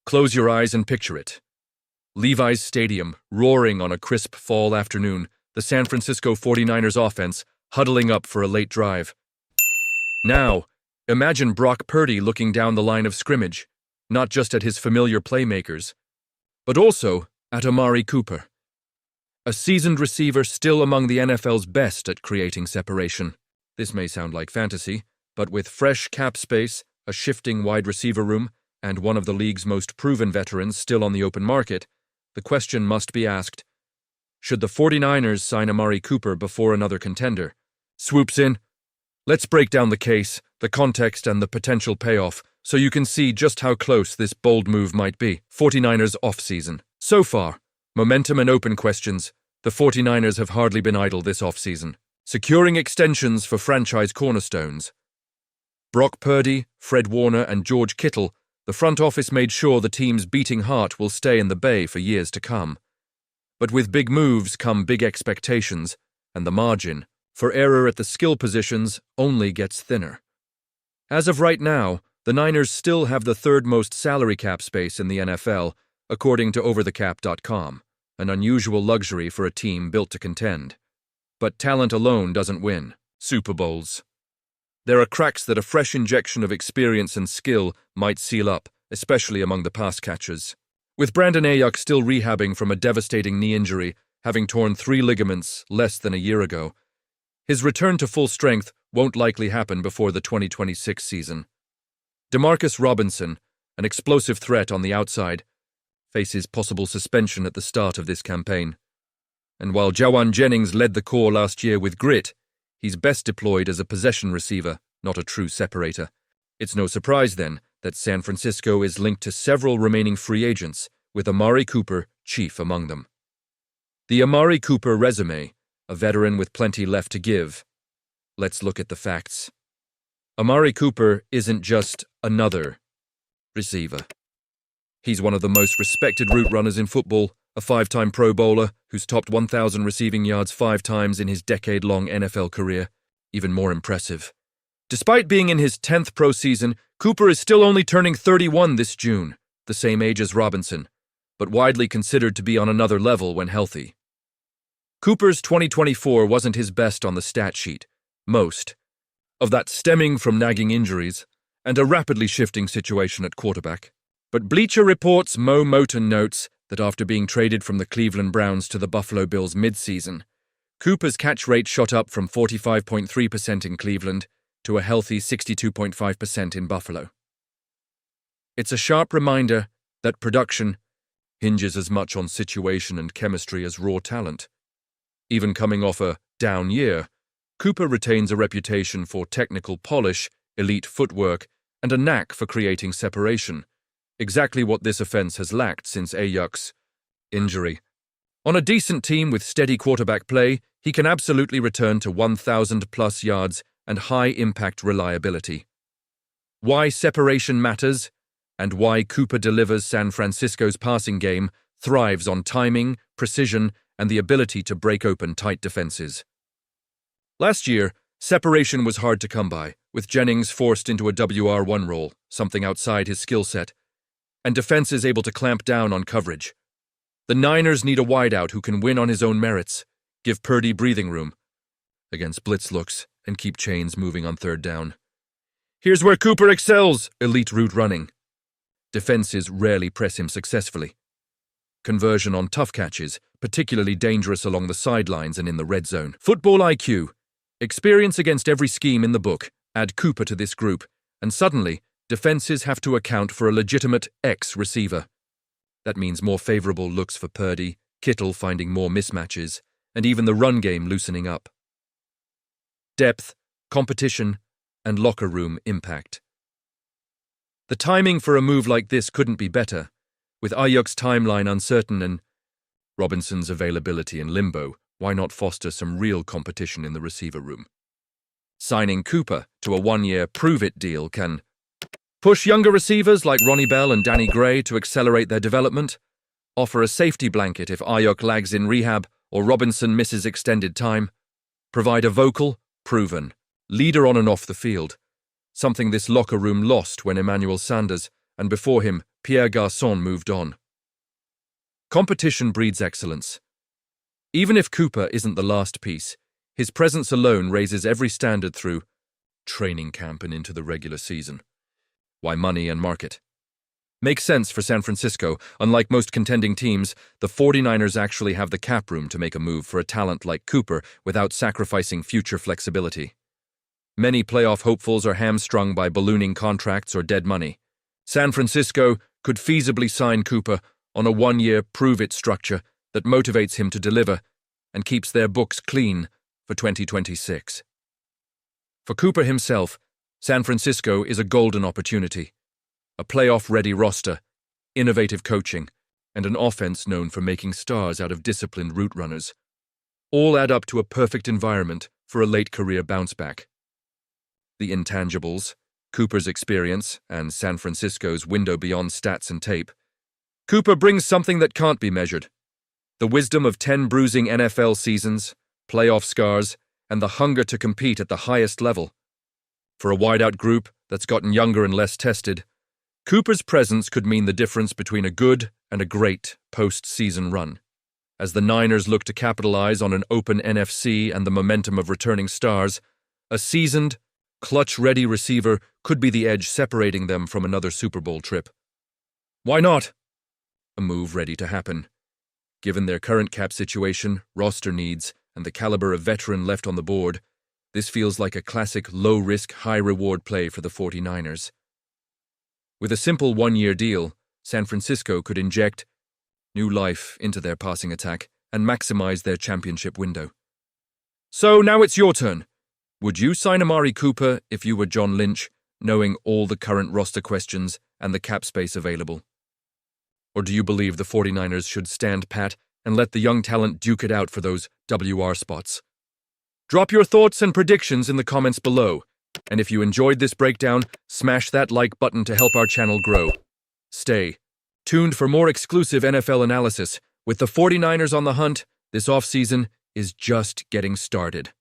Close your eyes and picture it. Levi's Stadium, roaring on a crisp fall afternoon, the San Francisco 49ers offense huddling up for a late drive. Now, imagine Brock Purdy looking down the line of scrimmage, not just at his familiar playmakers, but also at Amari Cooper, a seasoned receiver still among the NFL's best at creating separation. This may sound like fantasy, but with fresh cap space, a shifting wide receiver room, and one of the league's most proven veterans still on the open market, the question must be asked, should the 49ers sign Amari Cooper before another contender swoops in? Let's break down the case, the context, and the potential payoff, so you can see just how close this bold move might be. 49ers offseason. So far, momentum and open questions, the 49ers have hardly been idle this offseason, securing extensions for franchise cornerstones. Brock Purdy, Fred Warner, and George Kittle, the front office made sure the team's beating heart will stay in the Bay for years to come. But with big moves come big expectations, and the margin for error at the skill positions only gets thinner. As of right now, the Niners still have the third most salary cap space in the NFL, according to OverTheCap.com, an unusual luxury for a team built to contend. But talent alone doesn't win Super Bowls. There are cracks that a fresh injection of experience and skill might seal up, especially among the pass catchers. With Brandon Ayuk still rehabbing from a devastating knee injury, having torn 3 ligaments less than a year ago, his return to full strength won't likely happen before the 2026 season. Demarcus Robinson, an explosive threat on the outside, faces possible suspension at the start of this campaign. And while Jawan Jennings led the core last year with grit, he's best deployed as a possession receiver, not a true separator. It's no surprise, then, that San Francisco is linked to several remaining free agents, with Amari Cooper chief among them. The Amari Cooper resume, a veteran with plenty left to give. Let's look at the facts. Amari Cooper isn't just another receiver. He's one of the most respected route runners in football, a 5-time Pro Bowler who's topped 1,000 receiving yards 5 times in his decade-long NFL career. Even more impressive. Despite being in his 10th pro season, Cooper is still only turning 31 this June, the same age as Robinson, but widely considered to be on another level when healthy. Cooper's 2024 wasn't his best on the stat sheet, most of that stemming from nagging injuries and a rapidly shifting situation at quarterback. But Bleacher Report's Mo Moton notes that after being traded from the Cleveland Browns to the Buffalo Bills mid-season, Cooper's catch rate shot up from 45.3% in Cleveland to a healthy 62.5% in Buffalo. It's a sharp reminder that production hinges as much on situation and chemistry as raw talent. Even coming off a down year, Cooper retains a reputation for technical polish, elite footwork, and a knack for creating separation, exactly what this offense has lacked since Ayuk's injury. On a decent team with steady quarterback play, he can absolutely return to 1,000-plus yards and high-impact reliability. Why separation matters, and why Cooper delivers San Francisco's passing game thrives on timing, precision, and the ability to break open tight defenses. Last year, separation was hard to come by, with Jennings forced into a WR1 role, something outside his skill set, and defenses able to clamp down on coverage. The Niners need a wideout who can win on his own merits, give Purdy breathing room against blitz looks, and keep chains moving on third down. Here's where Cooper excels: elite route running. Defenses rarely press him successfully. Conversion on tough catches, particularly dangerous along the sidelines and in the red zone. Football IQ. Experience against every scheme in the book. Add Cooper to this group, and suddenly, defenses have to account for a legitimate X-receiver. That means more favorable looks for Purdy, Kittle finding more mismatches, and even the run game loosening up. Depth, competition, and locker room impact. The timing for a move like this couldn't be better, with Ayuk's timeline uncertain and Robinson's availability in limbo. Why not foster some real competition in the receiver room? Signing Cooper to a 1-year prove-it deal can push younger receivers like Ronnie Bell and Danny Gray to accelerate their development, offer a safety blanket if Ayuk lags in rehab or Robinson misses extended time, provide a vocal, proven leader on and off the field, something this locker room lost when Emmanuel Sanders, and before him, Pierre Garçon moved on. Competition breeds excellence. Even if Cooper isn't the last piece, his presence alone raises every standard through training camp and into the regular season. Why money and market? Makes sense for San Francisco. Unlike most contending teams, the 49ers actually have the cap room to make a move for a talent like Cooper without sacrificing future flexibility. Many playoff hopefuls are hamstrung by ballooning contracts or dead money. San Francisco could feasibly sign Cooper on a one-year prove-it structure that motivates him to deliver and keeps their books clean for 2026. For Cooper himself, San Francisco is a golden opportunity. A playoff-ready roster, innovative coaching, and an offense known for making stars out of disciplined route runners. All add up to a perfect environment for a late-career bounce-back. The intangibles, Cooper's experience, and San Francisco's window beyond stats and tape. Cooper brings something that can't be measured. The wisdom of 10 bruising NFL seasons, playoff scars, and the hunger to compete at the highest level. For a wideout group that's gotten younger and less tested, Cooper's presence could mean the difference between a good and a great post-season run. As the Niners look to capitalize on an open NFC and the momentum of returning stars, a seasoned, clutch-ready receiver could be the edge separating them from another Super Bowl trip. Why not? A move ready to happen. Given their current cap situation, roster needs, and the caliber of veteran left on the board, this feels like a classic low-risk, high-reward play for the 49ers. With a simple one-year deal, San Francisco could inject new life into their passing attack and maximize their championship window. So now it's your turn. Would you sign Amari Cooper if you were John Lynch, knowing all the current roster questions and the cap space available? Or do you believe the 49ers should stand pat and let the young talent duke it out for those WR spots? Drop your thoughts and predictions in the comments below. And if you enjoyed this breakdown, smash that like button to help our channel grow. Stay tuned for more exclusive NFL analysis. With the 49ers on the hunt, this offseason is just getting started.